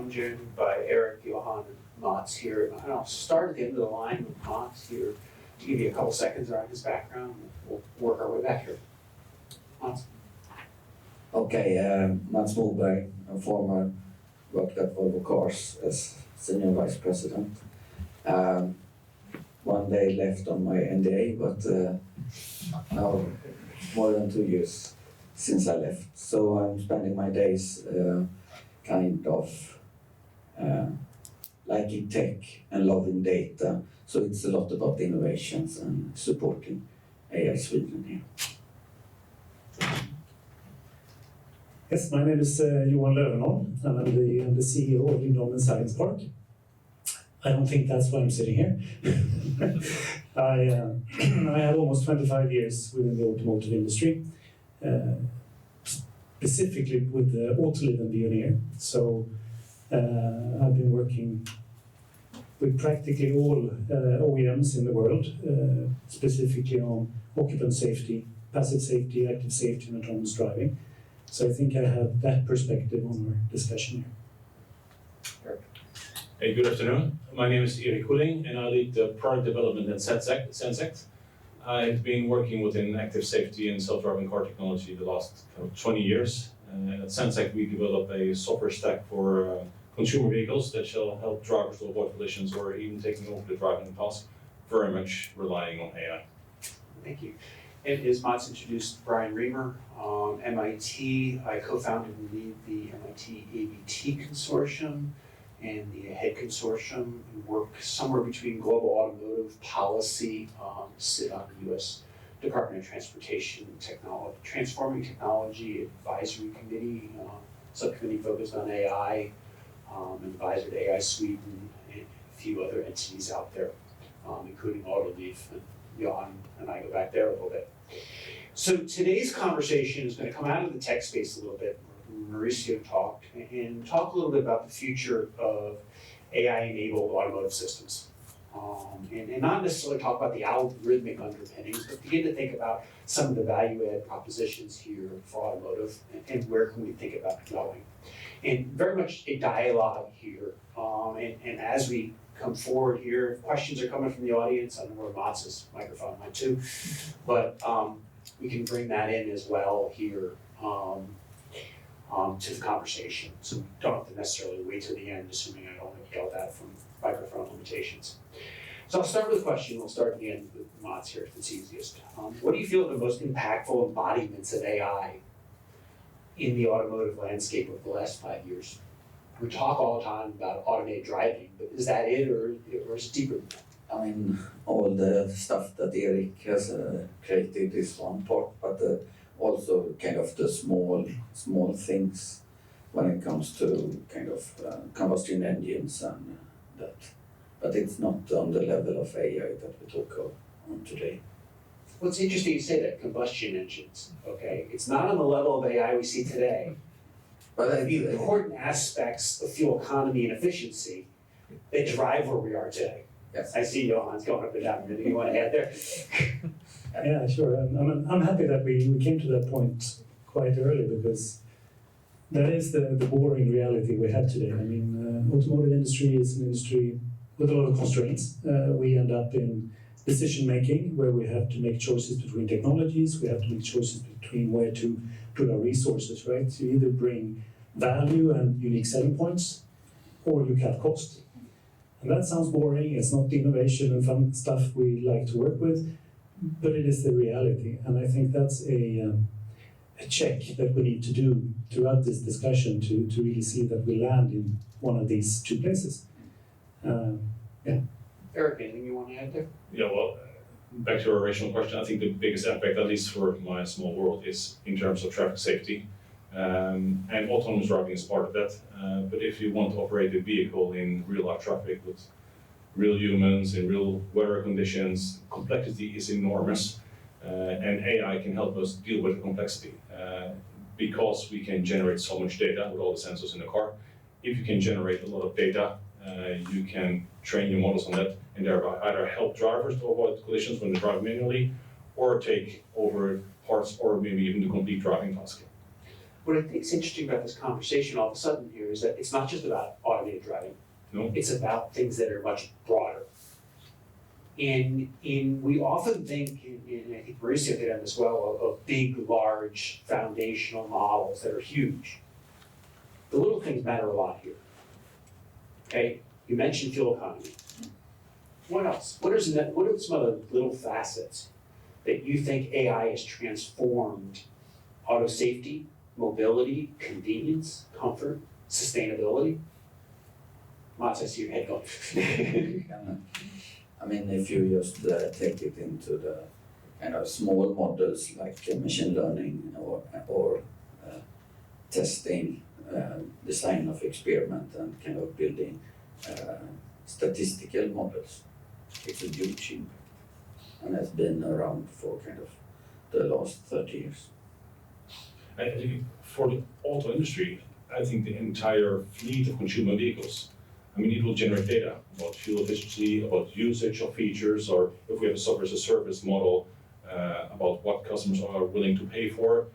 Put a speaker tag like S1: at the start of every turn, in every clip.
S1: I'm joined by Eric, Johan, and Mats here. And I'll start at the end of the line with Mats here to give you a couple seconds around his background. We'll work our way back here. Mats.
S2: Okay, Mats Moberg, a former worked at Volvo Cars as senior vice president. One day left on my NDA, but now more than 2 years since I left. So I'm spending my days kind of liking tech and loving data. So it's a lot about innovations and supporting AI Sweden here.
S3: Yes, my name is Johan Löwenholm, and I'm the CEO of Lindholmen Science Park. I don't think that's why I'm sitting here. I have almost 25 years within the automotive industry, specifically with the Autoliv and Veoneer. So I've been working with practically all OEMs in the world, specifically on occupant safety, passive safety, active safety, and autonomous driving. So I think I have that perspective on our discussion here.
S4: Hey, good afternoon. My name is Erik Koeling and I lead the product development at Sensect. I've been working within active safety and self-driving car technology the last 20 years. At Sensect we develop a software stack for consumer vehicles that shall help drivers to avoid collisions or even taking over the driving task, very much relying on AI.
S1: Thank you. And as Mats introduced, Bryan Reimer, MIT. I co-founded and lead the MIT ABT consortium and the AHEAD consortium, and work somewhere between global automotive policy, sit on the U.S. Department of Transportation Technology, Transforming Technology Advisory Committee, subcommittee focused on AI, advisor to AI Sweden, and a few other entities out there, including Autoliv, and Johan and I go back there a little bit. So today's conversation is going to come out of the tech space a little bit. Mauricio talked, and talk a little bit about the future of AI-enabled automotive systems. And not necessarily talk about the algorithmic underpinnings, but begin to think about some of the value-add propositions here for automotive and where can we think about it going. And very much a dialogue here. And as we come forward here, if questions are coming from the audience, I don't know where Mats' microphone went to, but we can bring that in as well here to the conversation. So we don't have to necessarily wait till the end, assuming I don't get that from microphone limitations. So I'll start with a question. We'll start at the end with Mats here if it's easiest. What do you feel are the most impactful embodiments of AI in the automotive landscape of the last 5 years? We talk all the time about automated driving, but is that it, or is it deeper than that?
S2: I mean, all the stuff that Erik has created is one part, but also kind of the small things when it comes to kind of combustion engines and that. But it's not on the level of AI that we talk on today.
S1: Well, it's interesting you say that, combustion engines, okay? It's not on the level of AI we see today, but the important aspects of fuel economy and efficiency that drive where we are today.
S2: Yes.
S1: I see Johan's going up and down. Anything you want to add there?
S3: Yeah, sure. I'm happy that we came to that point quite early, because that is the boring reality we have today. I mean, automotive industry is an industry with a lot of constraints. We end up in decision making where we have to make choices between technologies. We have to make choices between where to put our resources, right? To either bring value and unique selling points, or you cut cost. And that sounds boring. It's not the innovation and fun stuff we like to work with, but it is the reality. And I think that's a check that we need to do throughout this discussion to really see that we land in one of these two places. Yeah.
S1: Eric, anything you want to add there?
S4: Yeah, well, back to your original question, I think the biggest impact, at least for my small world, is in terms of traffic safety. And autonomous driving is part of that. But if you want to operate a vehicle in real life traffic with real humans in real weather conditions, complexity is enormous. And AI can help us deal with the complexity because we can generate so much data with all the sensors in the car. If you can generate a lot of data, you can train your models on that and thereby either help drivers to avoid collisions when they drive manually, or take over parts or maybe even the complete driving task.
S1: What I think is interesting about this conversation all of a sudden here is that it's not just about automated driving.
S4: No.
S1: It's about things that are much broader. And we often think, and I think Mauricio hit on this well, of big, large foundational models that are huge. The little things matter a lot here. Okay, you mentioned fuel economy. What else? What are some other little facets that you think AI has transformed auto safety, mobility, convenience, comfort, sustainability? Mats, I see your head going.
S2: I mean, if you just take it into the kind of small models like machine learning or testing, design of experiment and kind of building statistical models, it's a huge impact and has been around for kind of the last 30 years.
S4: I think for the auto industry, I think the entire fleet of consumer vehicles, I mean, it will generate data about fuel efficiency, about usage of features, or if we have a software as a service model, about what customers are willing to pay for.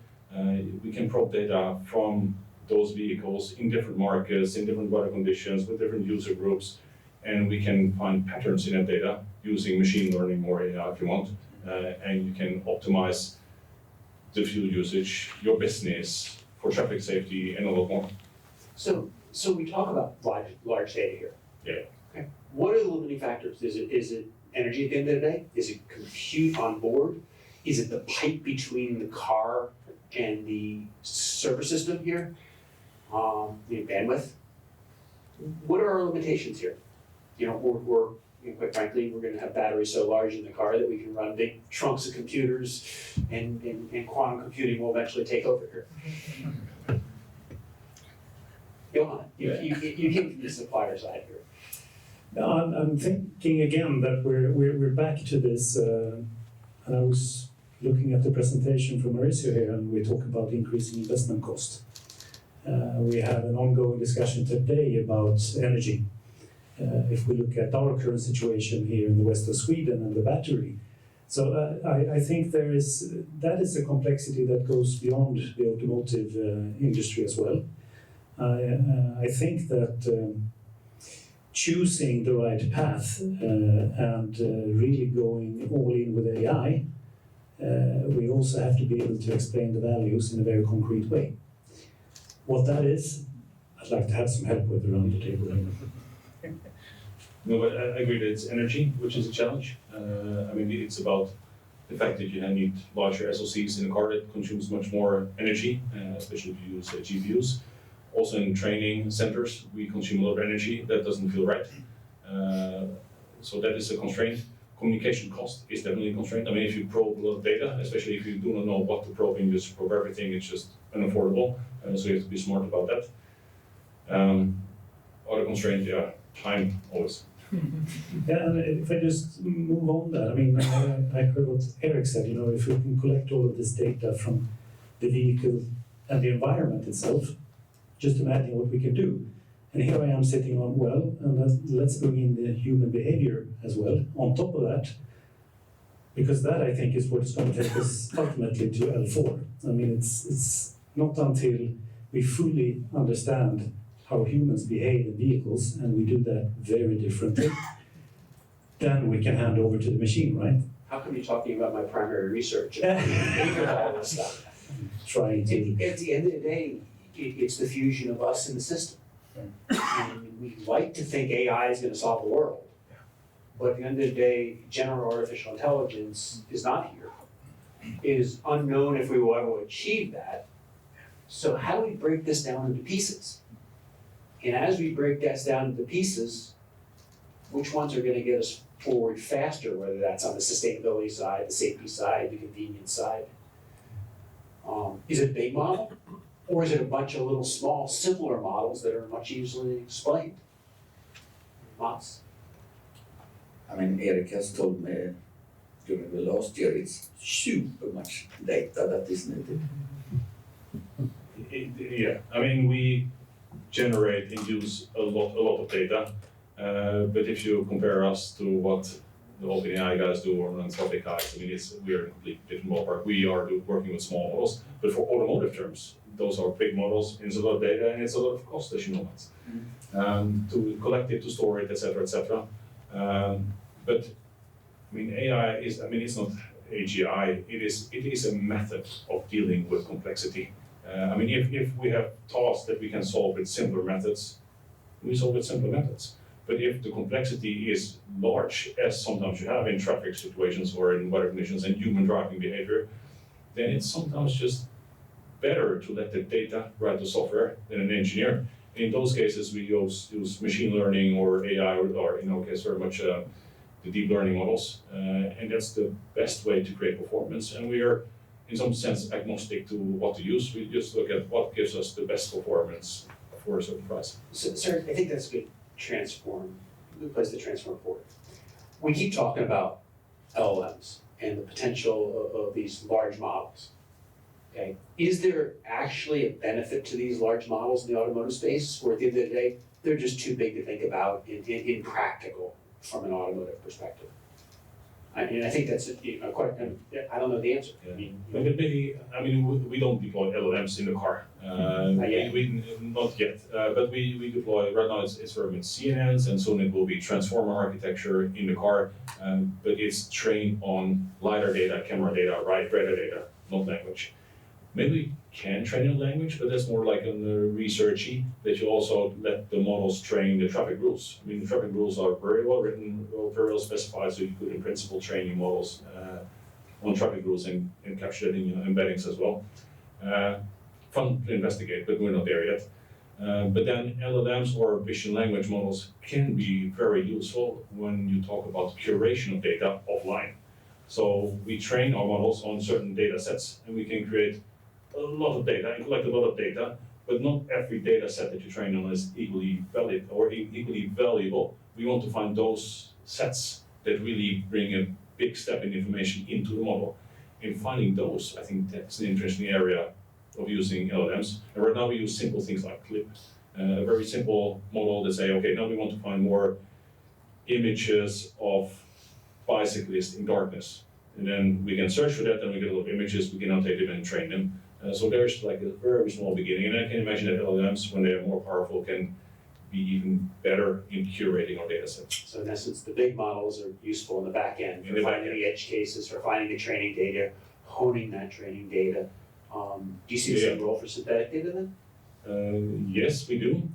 S4: We can probe data from those vehicles in different markets, in different weather conditions, with different user groups, and we can find patterns in that data using machine learning or AI if you want, and you can optimize the fuel usage, your business, for traffic safety, and a lot more.
S1: So we talk about large data here.
S4: Yeah.
S1: Okay. What are the limiting factors? Is it energy at the end of the day? Is it compute on board? Is it the pipe between the car and the server system here? Bandwidth. What are our limitations here? We're quite frankly, we're going to have batteries so large in the car that we can run big trunks of computers, and quantum computing will eventually take over here. Johan, you came from the supplier side here.
S3: No, I'm thinking again that we're back to this, and I was looking at the presentation from Mauricio here, and we talk about increasing investment cost. We have an ongoing discussion today about energy. If we look at our current situation here in the west of Sweden and the battery. So I think that is a complexity that goes beyond the automotive industry as well. I think that choosing the right path and really going all in with AI, we also have to be able to explain the values in a very concrete way. What that is, I'd like to have some help with around the table.
S4: No, but I agree that it's energy, which is a challenge. I mean, it's about the fact that you need larger SoCs in a car that consumes much more energy, especially if you use GPUs. Also in training centers, we consume a lot of energy. That doesn't feel right. So that is a constraint. Communication cost is definitely a constraint. I mean, if you probe a lot of data, especially if you do not know what to probe and you just probe everything, it's just unaffordable. So you have to be smart about that. Other constraint, time always.
S3: Yeah, and if I just move on that, I mean, I heard what Eric said, if we can collect all of this data from the vehicle and the environment itself, just imagine what we can do. And here I am sitting on, and let's bring in the human behavior as well on top of that, because that I think is what's going to take us ultimately to L4. I mean, it's not until we fully understand how humans behave in vehicles, and we do that very differently, then we can hand over to the machine, right?
S1: How come you're talking about my primary research? All this stuff.
S3: Trying to.
S1: At the end of the day, it's the fusion of us and the system. And we like to think AI is going to solve the world. But at the end of the day, general artificial intelligence is not here. It is unknown if we will ever achieve that. So how do we break this down into pieces? And as we break this down into pieces, which ones are going to get us forward faster, whether that's on the sustainability side, the safety side, the convenience side? Is it a big model? Or is it a bunch of little small, simpler models that are much easily explained? Mats?
S2: I mean, Eric has told me during the last year it's super much data that is needed.
S4: Yeah, I mean, we generate and use a lot of data, but if you compare us to what the OpenAI guys do or Anthropic guys, I mean, we are in a completely different ballpark. We are working with small models, but for automotive terms, those are big models, it's a lot of data, and it's a lot of cost, as you know, Mats. To collect it, to store it, etc., etc. But I mean, AI is, I mean, it's not AGI, it is a method of dealing with complexity. I mean, if we have tasks that we can solve with simpler methods, we solve with simpler methods. But if the complexity is large, as sometimes you have in traffic situations or in weather conditions and human driving behavior, then it's sometimes just better to let the data write the software than an engineer. In those cases, we use machine learning or AI, or in our case, very much the deep learning models, and that's the best way to create performance. And we are, in some sense, agnostic to what to use. We just look at what gives us the best performance for a certain price.
S1: So, sir, I think that's a good place to transform forward. We keep talking about LLMs and the potential of these large models. Okay, is there actually a benefit to these large models in the automotive space, or at the end of the day, they're just too big to think about in practical from an automotive perspective? And I think that's quite. I don't know the answer.
S4: Yeah. But maybe, I mean, we don't deploy LLMs in the car.
S1: Not yet.
S4: Not yet. But we deploy right now. It's very much CNNs, and soon it will be transformer architecture in the car. But it's trained on lidar data, camera data, radar data, not language. Maybe we can train in language, but that's more like on the researchy, that you also let the models train the traffic rules. I mean, the traffic rules are very well written, very well specified, so you could in principle train your models on traffic rules and capture that in embeddings as well. Fun to investigate, but we're not there yet. But then LLMs or vision language models can be very useful when you talk about curation of data offline. So we train our models on certain data sets, and we can create a lot of data and collect a lot of data, but not every data set that you train on is equally valid or equally valuable. We want to find those sets that really bring a big step in information into the model. In finding those, I think that's an interesting area of using LLMs. And right now we use simple things like CLIP, a very simple model that say, okay, now we want to find more images of bicyclists in darkness. And then we can search for that, and we get a lot of images, we can annotate them and train them. So there's like a very small beginning, and I can imagine that LLMs, when they are more powerful, can be even better in curating our data sets.
S1: So in essence, the big models are useful in the back end for finding the edge cases, for finding the training data, honing that training data. Do you see the same role for synthetic data then?
S4: Yes, we do.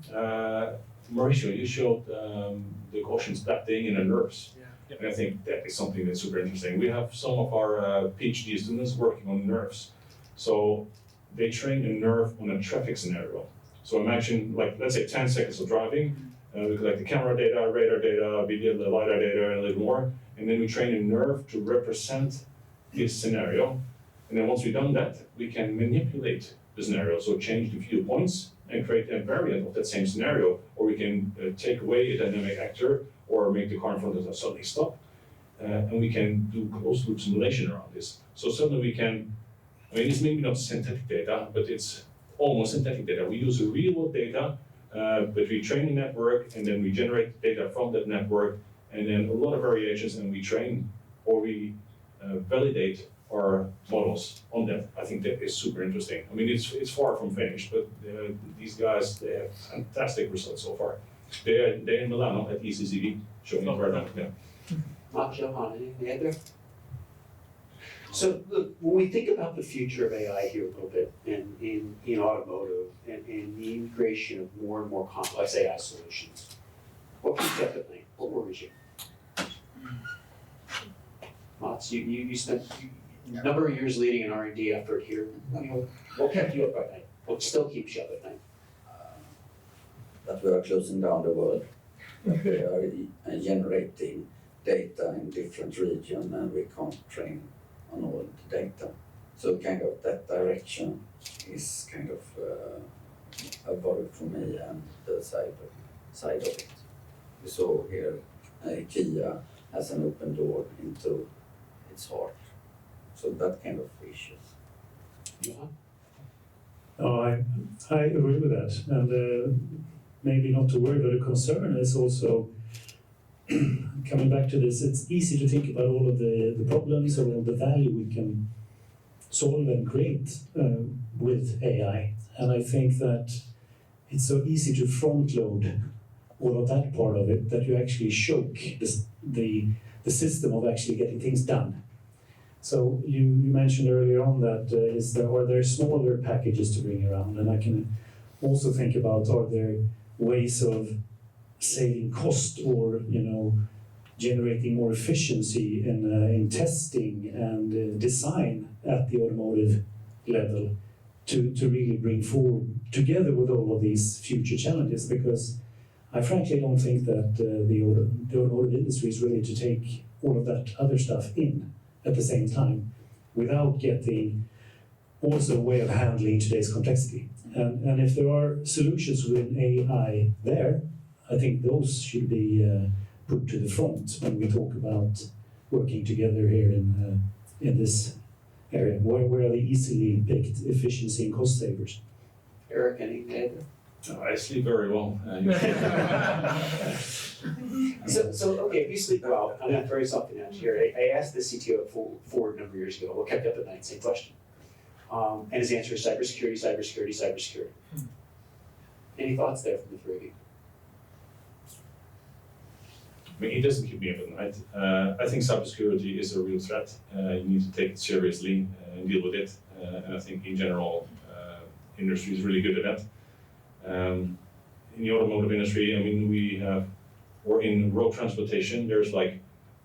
S4: Mauricio, you showed the Gaussian splitting in the nerves.
S5: Yeah.
S4: And I think that is something that's super interesting. We have some of our PhD students working on nerves. So they train a nerve on a traffic scenario. So imagine, like, let's say 10 seconds of driving, we collect the camera data, radar data, the lidar data, and a little more, and then we train a nerve to represent this scenario. And then once we've done that, we can manipulate the scenario, so change the viewpoints and create a variant of that same scenario, or we can take away a dynamic actor or make the car in front of us suddenly stop. And we can do closed loop simulation around this. So suddenly we can, I mean, it's maybe not synthetic data, but it's almost synthetic data. We use real world data, but we train a network, and then we generate data from that network, and then a lot of variations, and we train or we validate our models on that. I think that is super interesting. I mean, it's far from finished, but these guys, they have fantastic results so far. They're in Milano at ECCD, showing it right now. Yeah.
S1: Mark, Johan, anything to add there? So look, when we think about the future of AI here a little bit in automotive and the integration of more and more complex AI solutions, what keeps you up at night? What worries you? Mats, you spent a number of years leading an R&D effort here. What kept you up at night? What still keeps you up at night?
S2: That we are closing down the world. That we are generating data in different regions, and we can't train on all the data. So kind of that direction is kind of a worry for me, and the side of it. We saw here Kia has an open door into its heart. So that kind of issues.
S1: Johan?
S3: Oh, I agree with that, and maybe not to worry, but a concern is also coming back to this. It's easy to think about all of the problems or all the value we can solve and create with AI. And I think that it's so easy to front load all of that part of it that you actually choke the system of actually getting things done. So you mentioned earlier on that are there smaller packages to bring around, and I can also think about, are there ways of saving cost or generating more efficiency in testing and design at the automotive level to really bring forward together with all of these future challenges, because I frankly don't think that the automotive industry is ready to take all of that other stuff in at the same time without getting also a way of handling today's complexity. And if there are solutions within AI there, I think those should be put to the front when we talk about working together here in this area. Where are the easily picked efficiency and cost savers?
S1: Eric, anything to add?
S4: I sleep very well.
S1: So okay, if you sleep well, I'm gonna throw something out here. I asked the CTO at Ford a number of years ago, what kept you up at night? Same question. And his answer is cybersecurity, cybersecurity, cybersecurity. Any thoughts there from the three of you?
S4: I mean, it doesn't keep me up at night. I think cybersecurity is a real threat. You need to take it seriously and deal with it. And I think in general, industry is really good at that. In the automotive industry, I mean, or in road transportation, there's like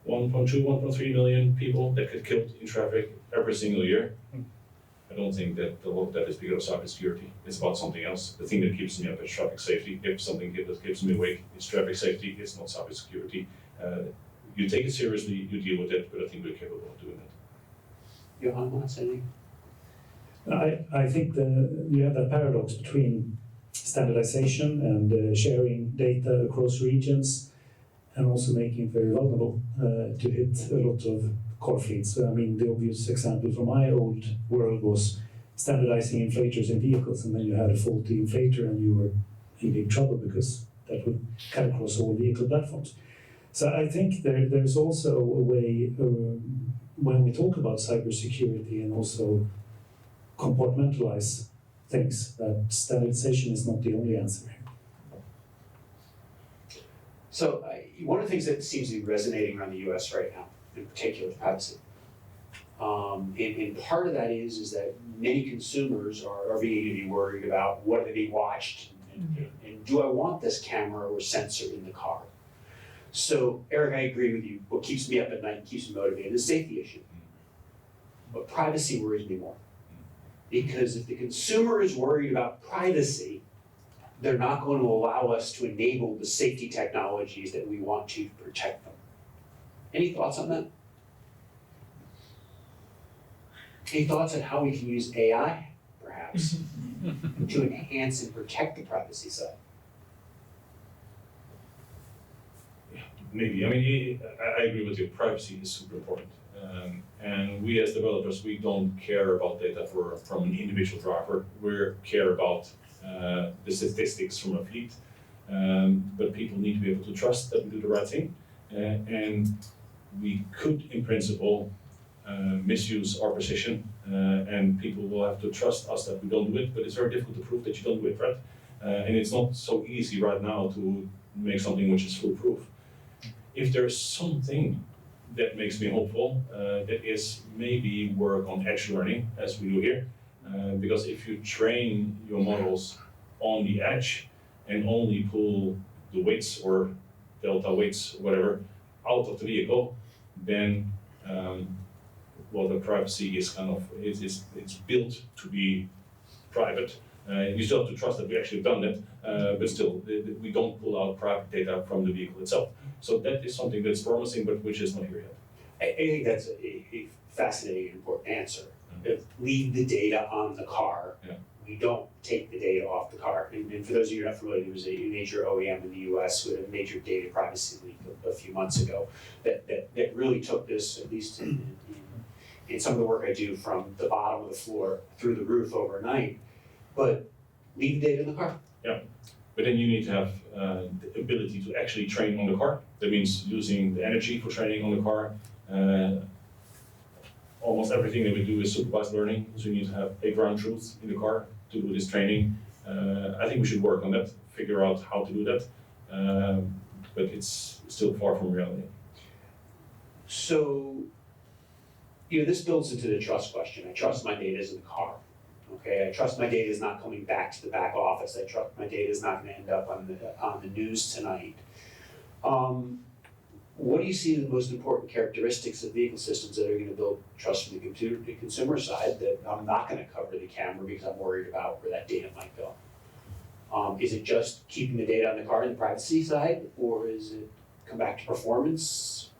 S4: 1.2, 1.3 million people that get killed in traffic every single year. I don't think that a lot of that is because of cybersecurity. It's about something else. The thing that keeps me up is traffic safety. If something that keeps me awake, it's traffic safety, it's not cybersecurity. You take it seriously, you deal with it, but I think we're capable of doing that.
S1: Johan, want to say anything?
S3: I think you have that paradox between standardization and sharing data across regions, and also making it very vulnerable to hit a lot of car fleets. So, I mean, the obvious example from my old world was standardizing inflators in vehicles, and then you had a faulty inflator and you were in big trouble because that would cut across all vehicle platforms. So I think there's also a way when we talk about cybersecurity and also compartmentalize things, that standardization is not the only answer.
S1: So one of the things that seems to be resonating around the US right now, in particular, is privacy. And part of that is that many consumers are beginning to be worried about what are being watched, and do I want this camera or sensor in the car? So Eric, I agree with you. What keeps me up at night and keeps me motivated is safety issue. But privacy worries me more. Because if the consumer is worried about privacy, they're not going to allow us to enable the safety technologies that we want to protect them. Any thoughts on that? Any thoughts on how we can use AI, perhaps, to enhance and protect the privacy side?
S4: Maybe. I mean, I agree with you. Privacy is super important. And we as developers, we don't care about data from an individual driver. We care about the statistics from a fleet. But people need to be able to trust that we do the right thing. And we could, in principle, misuse our position. And people will have to trust us that we don't do it. But it's very difficult to prove that you don't do it, right? And it's not so easy right now to make something which is foolproof. If there's something that makes me hopeful, that is maybe work on edge learning, as we do here. Because if you train your models on the edge and only pull the weights or delta weights, whatever, out of the vehicle, then the privacy is kind of, it's built to be private. You still have to trust that we actually done that, but still, we don't pull out private data from the vehicle itself. So that is something that's promising, but which is not here yet.
S1: I think that's a fascinating and important answer. Leave the data on the car.
S4: Yeah.
S1: We don't take the data off the car. And for those of you who are not familiar, there was a major OEM in the US who had a major data privacy leak a few months ago that really took this, at least in some of the work I do, from the bottom of the floor through the roof overnight. But leave the data in the car.
S4: Yeah, but then you need to have the ability to actually train on the car. That means using the energy for training on the car. almost everything that we do is supervised learning, so you need to have a ground truth in the car to do this training. I think we should work on that, figure out how to do that, but it's still far from reality.
S1: So, this builds into the trust question. I trust my data is in the car. Okay, I trust my data is not coming back to the back office. I trust my data is not going to end up on the news tonight. What do you see the most important characteristics of vehicle systems that are going to build trust from the consumer side that I'm not going to cover the camera because I'm worried about where that data might go? Is it just keeping the data on the car in the privacy side, or is it come back to performance,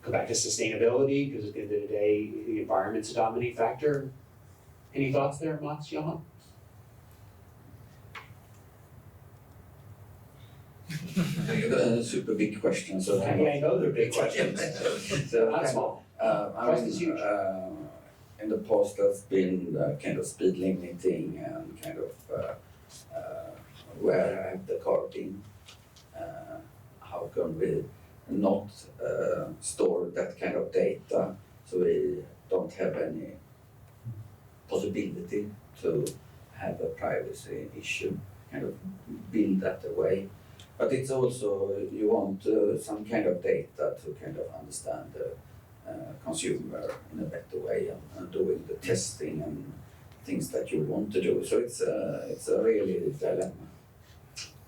S1: come back to sustainability, because at the end of the day, the environment's a dominating factor? Any thoughts there, Mats, Johan?
S2: Super big question. So
S1: Yeah, I know they're big questions.
S2: So
S1: Not small.
S2: Trust
S1: is huge.
S2: In the past, there's been kind of speed limiting and kind of where have the car been? How can we not store that kind of data so we don't have any possibility to have a privacy issue, kind of build that away. But it's also, you want some kind of data to kind of understand the consumer in a better way and doing the testing and things that you want to do. So it's a really dilemma.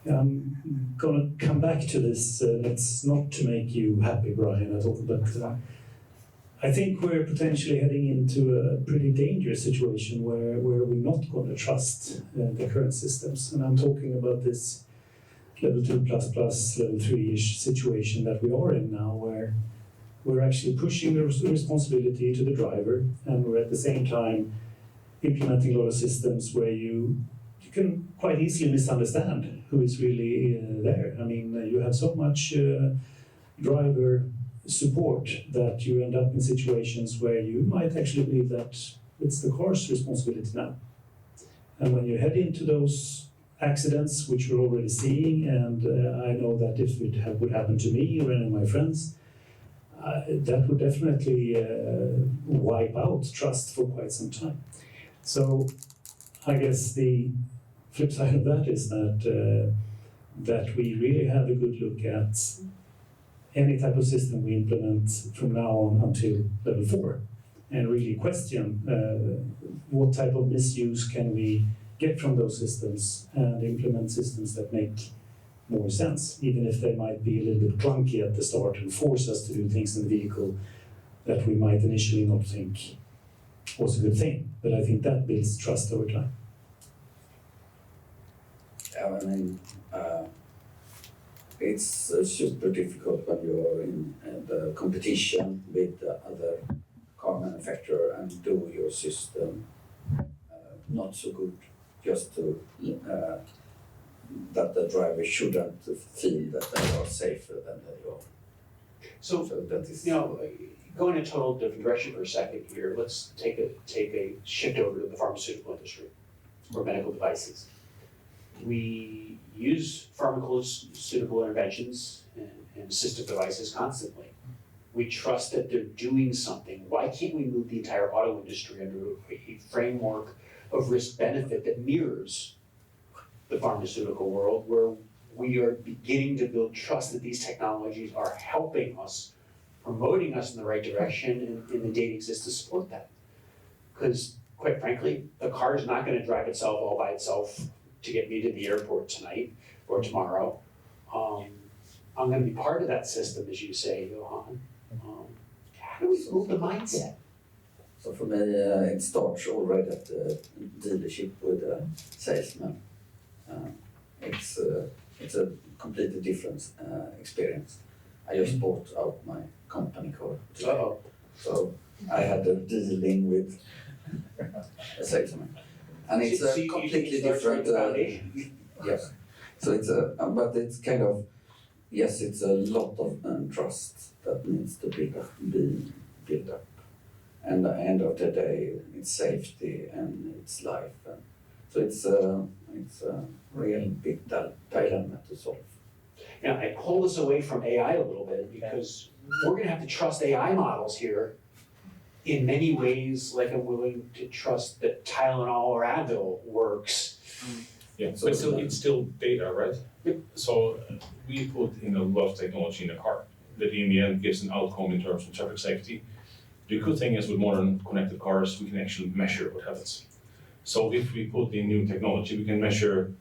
S3: I'm going to come back to this. It's not to make you happy, Bryan, at all, but I think we're potentially heading into a pretty dangerous situation where we're not going to trust the current systems. And I'm talking about this level 2++, level 3-ish situation that we are in now, where we're actually pushing the responsibility to the driver, and we're at the same time implementing a lot of systems where you can quite easily misunderstand who is really there. I mean, you have so much driver support that you end up in situations where you might actually believe that it's the car's responsibility now. And when you head into those accidents, which we're already seeing, and I know that if it would happen to me or any of my friends, that would definitely wipe out trust for quite some time. So I guess the flip side of that is that we really have a good look at any type of system we implement from now on until level 4, and really question what type of misuse can we get from those systems, and implement systems that make more sense, even if they might be a little bit clunky at the start and force us to do things in the vehicle that we might initially not think was a good thing. But I think that builds trust over time.
S2: Yeah, I mean, it's super difficult when you're in the competition with the other car manufacturer and do your system not so good, just to that the driver shouldn't feel that they are safer than they are.
S1: So
S2: that is,
S1: going in a total different direction for a second here, let's take a shift over to the pharmaceutical industry or medical devices. We use pharmaceutical interventions and assistive devices constantly. We trust that they're doing something. Why can't we move the entire auto industry under a framework of risk-benefit that mirrors the pharmaceutical world, where we are beginning to build trust that these technologies are helping us, promoting us in the right direction, and the data exists to support that? Because quite frankly, the car is not going to drive itself all by itself to get me to the airport tonight or tomorrow. I'm going to be part of that system, as you say, Johan. How do we move the mindset?
S2: So for me, it starts already at the dealership with a salesman. It's a completely different experience. I just bought out my company car today.
S1: Uh-oh.
S2: So I had a dealing with a salesman. And it's
S1: So
S2: a
S1: you
S2: completely
S1: think it starts with
S2: different.
S1: the foundation?
S2: Yes. So it's but it's kind of, yes, it's a lot of trust that needs to be built up. And at the end of the day, it's safety and it's life. And so it's a real big dilemma to solve.
S1: Now, I pull this away from AI a little bit because we're going to have to trust AI models here in many ways, like I'm willing to trust that Tylenol or Advil works.
S4: Yeah, but it's still data, right?
S1: Yep.
S4: So we put in a lot of technology in the car that in the end gives an outcome in terms of traffic safety. The good thing is with modern connected cars, we can actually measure what happens. So if we put in new technology, we can measure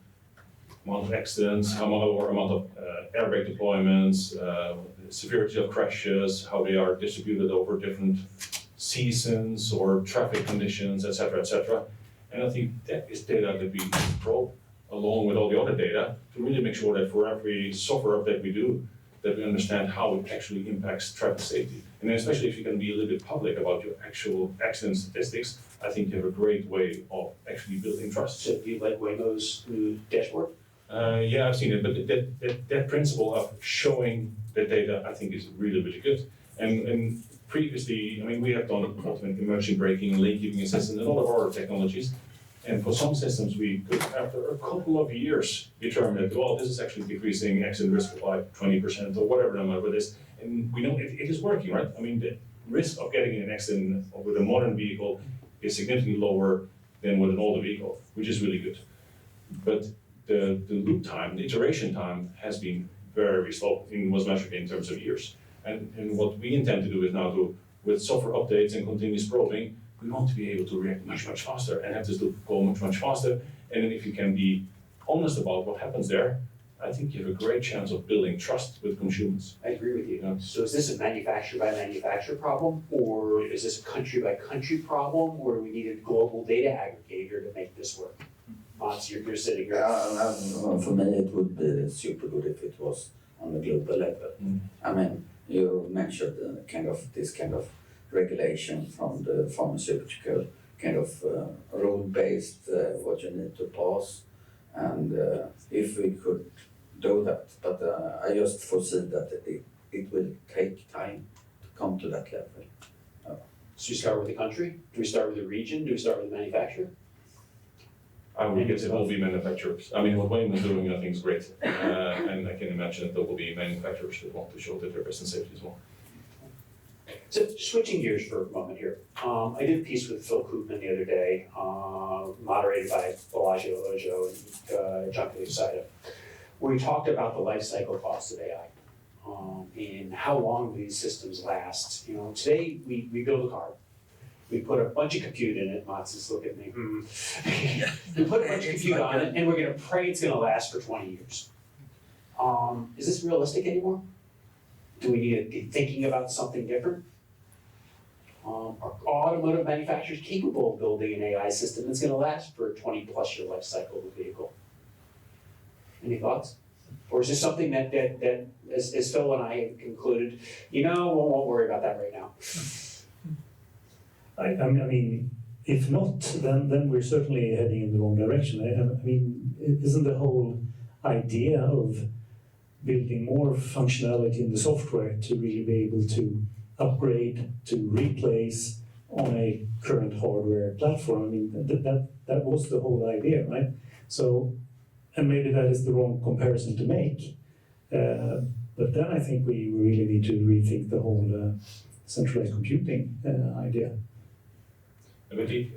S4: amount of accidents, amount of airbag deployments, severity of crashes, how they are distributed over different seasons or traffic conditions, etc., etc. And I think that is data that we probe along with all the other data to really make sure that for every software update we do, that we understand how it actually impacts traffic safety. And especially if you can be a little bit public about your actual accident statistics, I think you have a great way of actually building trust.
S1: So do you like Waymo's new dashboard?
S4: Yeah, I've seen it, but that principle of showing the data, I think, is really, really good. And previously, I mean, we have done automatic emergency braking, lane keeping assistance, and a lot of other technologies. And for some systems, we could, after a couple of years, determine that, well, this is actually decreasing accident risk by 20% or whatever the number is. And we know it is working, right? I mean, the risk of getting in an accident with a modern vehicle is significantly lower than with an older vehicle, which is really good. But the loop time, the iteration time has been very slow. It was measured in terms of years. And what we intend to do is now with software updates and continuous probing, we want to be able to react much faster and have this loop go much faster. And then if you can be honest about what happens there, I think you have a great chance of building trust with consumers.
S1: I agree with you.
S4: Yeah.
S1: So is this a manufacturer by manufacturer problem, or is this a country by country problem, or do we need a global data aggregator to make this work? Mats, you're sitting here.
S2: For me, it would be super good if it was on a global level. I mean, you mentioned this kind of regulation from the pharmaceutical kind of rule-based what you need to pass, and if we could do that, but I just foresee that it will take time to come to that level.
S1: So we start with the country? Do we start with the region? Do we start with the manufacturer?
S4: I would guess it will be manufacturers. I mean, what Wayne is doing, I think, is great. And I can imagine that there will be manufacturers that want to show that they're best in safety as well.
S1: So switching gears for a moment here. I did a piece with Phil Koopman the other day, moderated by Bellagio Ojo and Giancarlo Saida, where we talked about the life cycle costs of AI and how long these systems last. You know, today we build a car. We put a bunch of compute in it. Mats is looking at me. We put a bunch of compute on it, and we're going to pray it's going to last for 20 years. Is this realistic anymore? Do we need to be thinking about something different? Are automotive manufacturers capable of building an AI system that's going to last for a 20+ year life cycle of the vehicle? Any thoughts? Or is this something that as Phil and I have concluded, we won't worry about that right now?
S3: I mean, if not, then we're certainly heading in the wrong direction. I mean, isn't the whole idea of building more functionality in the software to really be able to upgrade, to replace on a current hardware platform? I mean, that was the whole idea, right? So, and maybe that is the wrong comparison to make. But then I think we really need to rethink the whole centralized computing idea.
S4: But I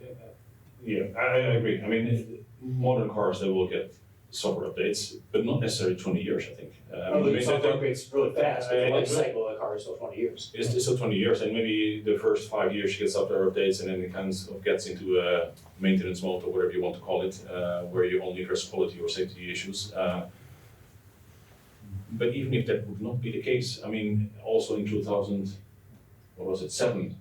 S4: agree. I mean, modern cars, they will get software updates, but not necessarily 20 years, I think.
S1: The software upgrades really fast, but the life cycle of the car is still 20 years.
S4: It's still 20 years, and maybe the first 5 years you get software updates, and then it kind of gets into a maintenance mode or whatever you want to call it, where you only address quality or safety issues. But even if that would not be the case, I mean, also in 2007,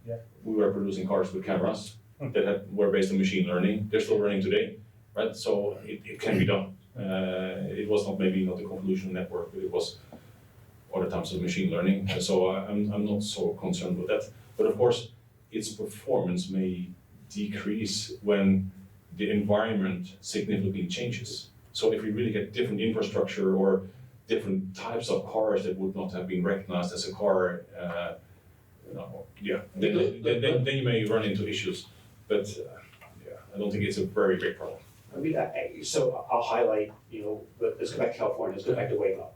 S4: we were producing cars with cameras that were based on machine learning. They're still running today, right? So it can be done. It was maybe not a convolutional network, but it was other types of machine learning. So I'm not so concerned with that. But of course, its performance may decrease when the environment significantly changes. So if we really get different infrastructure or different types of cars that would not have been recognized as a car, then you may run into issues. But I don't think it's a very big problem.
S1: I mean, so I'll highlight, let's go back to California, let's go back to Waymo.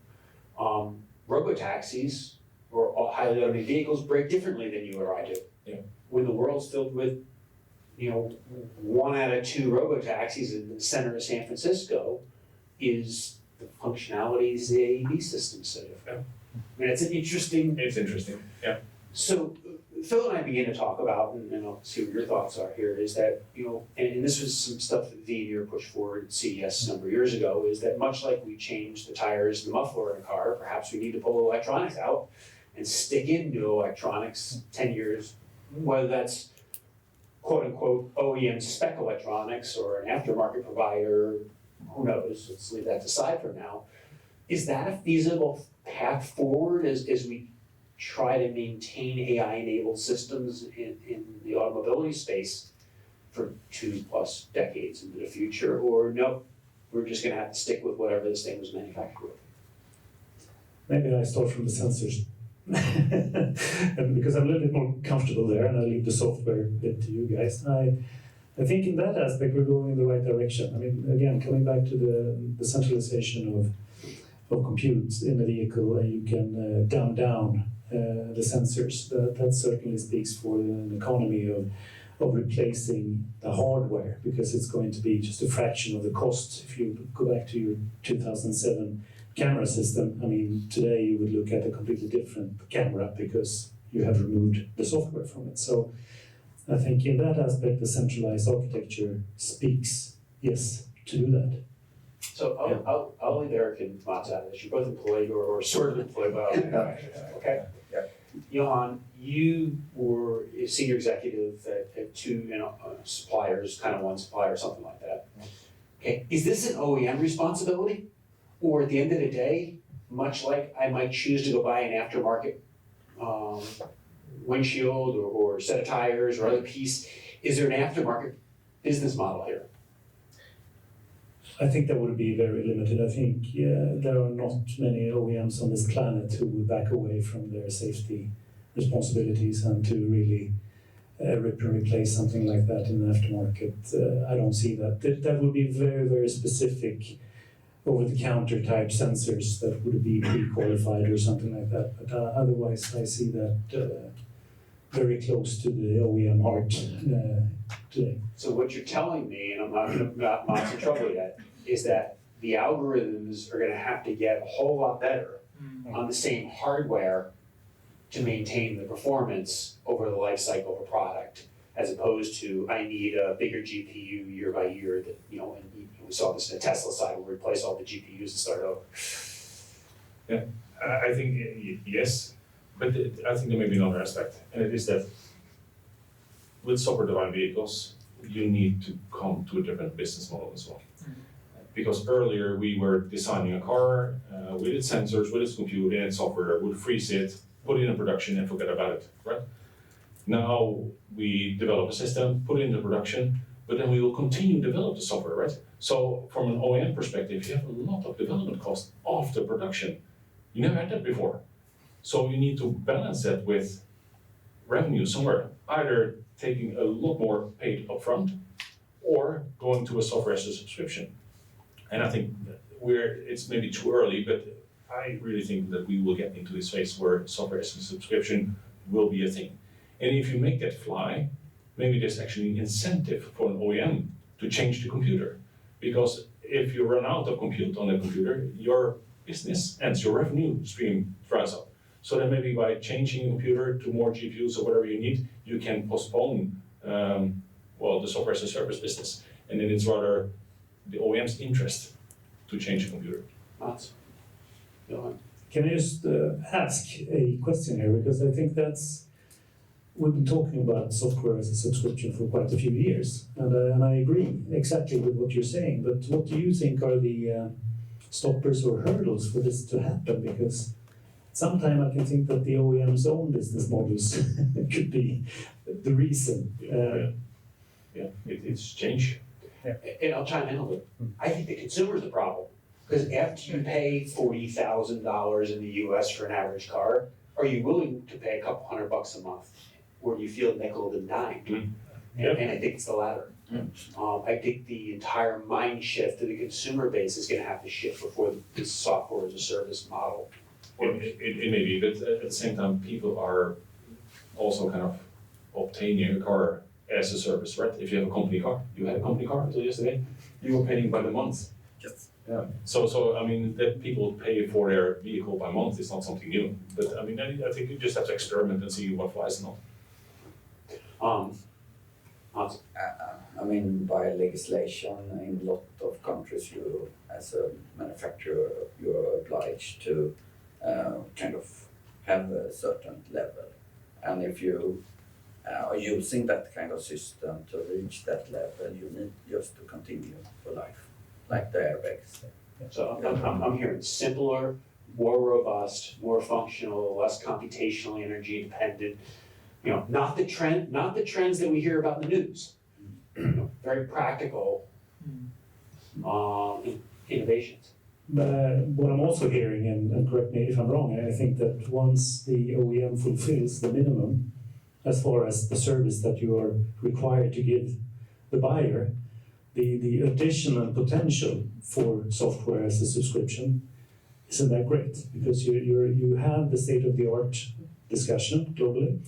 S1: Robotaxis or highly automated vehicles break differently than you or I do.
S4: Yeah.
S1: when the world's filled with, 1 out of 2 robo-taxis in the center of San Francisco, is the functionalities the AEB system set up.
S4: Yeah.
S1: I mean, it's interesting,
S4: yeah.
S1: so Phil and I began to talk about, and I'll see what your thoughts are here, is that, and this was some stuff that Veoneer pushed forward at CES a number of years ago, is that much like we changed the tires and the muffler in a car, perhaps we need to pull the electronics out and stick in new electronics 10 years, whether that's quote unquote OEM spec electronics or an aftermarket provider, who knows, let's leave that aside for now. Is that a feasible path forward as we try to maintain AI-enabled systems in the automobility space for 2+ decades into the future, or no, we're just gonna have to stick with whatever this thing was manufactured with?
S3: Maybe I start from the sensors. And because I'm a little bit more comfortable there, and I leave the software bit to you guys. I think in that aspect we're going in the right direction. I mean, again, coming back to the centralization of compute in the vehicle, and you can dumb down the sensors. That certainly speaks for an economy of replacing the hardware, because it's going to be just a fraction of the cost. If you go back to your 2007 camera system, I mean, today you would look at a completely different camera because you have removed the software from it. So I think in that aspect, the centralized architecture speaks, yes, to do that.
S1: So I'll leave Eric and Mats out of this. You're both employed or sort of employed by automakers, okay?
S2: Yeah.
S1: Johan, you were a senior executive at 2 suppliers, kind of one supplier, something like that. Okay, is this an OEM responsibility? Or at the end of the day, much like I might choose to go buy an aftermarket windshield or set of tires or other piece, is there an aftermarket business model here?
S3: I think that would be very limited. I think there are not many OEMs on this planet who would back away from their safety responsibilities and to really rip and replace something like that in the aftermarket. I don't see that. That would be very, very specific over-the-counter type sensors that would be pre-qualified or something like that. But otherwise, I see that very close to the OEM heart today.
S1: So what you're telling me, and I'm not in trouble yet, is that the algorithms are gonna have to get a whole lot better on the same hardware to maintain the performance over the life cycle of a product, as opposed to I need a bigger GPU year by year that, and we saw this in the Tesla side where we replace all the GPUs and start over.
S4: Yeah, I think yes, but I think there may be another aspect, and it is that with software-defined vehicles, you need to come to a different business model as well. Because earlier we were designing a car with its sensors, with its compute, and its software, would freeze it, put it in production, and forget about it, right? Now we develop a system, put it into production, but then we will continue to develop the software, right? So from an OEM perspective, you have a lot of development costs after production. You never had that before. So you need to balance that with revenue somewhere, either taking a lot more paid upfront or going to a software as a subscription. And I think it's maybe too early, but I really think that we will get into this phase where software as a subscription will be a thing. And if you make that fly, maybe there's actually an incentive for an OEM to change the computer. Because if you run out of compute on the computer, your business ends, your revenue stream dries up. So then maybe by changing the computer to more GPUs or whatever you need, you can postpone the software as a service business. And then it's rather the OEM's interest to change the computer.
S1: Mats? Johan?
S3: Can I just ask a question here? Because I think we've been talking about software as a subscription for quite a few years, and I agree exactly with what you're saying, but what do you think are the stoppers or hurdles for this to happen? Because sometimes I can think that the OEM's own business models could be the reason.
S4: It's change.
S1: Yeah. And I'll chime in a little. I think the consumer's the problem. Because after you pay $40,000 in the US for an average car, are you willing to pay a couple $100 a month? Or do you feel nickel and dime? And I think it's the latter. I think the entire mind shift to the consumer base is gonna have to shift before the software as a service model.
S4: It may be, but at the same time, people are also kind of obtaining a car as a service, right? If you have a company car, you had a company car until yesterday, you were paying by the month.
S2: Yes.
S4: Yeah. So I mean, that people pay for their vehicle by month is not something new. But I mean, I think you just have to experiment and see what flies and not.
S1: Hans?
S2: I mean, by legislation in a lot of countries, you, as a manufacturer, you're obliged to kind of have a certain level. And if you are using that kind of system to reach that level, you need just to continue for life, like the airbags.
S1: So I'm hearing simpler, more robust, more functional, less computationally energy dependent. You know, not the trends that we hear about in the news. You know, very practical innovations.
S3: But what I'm also hearing, and correct me if I'm wrong, I think that once the OEM fulfills the minimum as far as the service that you are required to give the buyer, the additional potential for software as a subscription isn't that great, because you have the state-of-the-art discussion globally.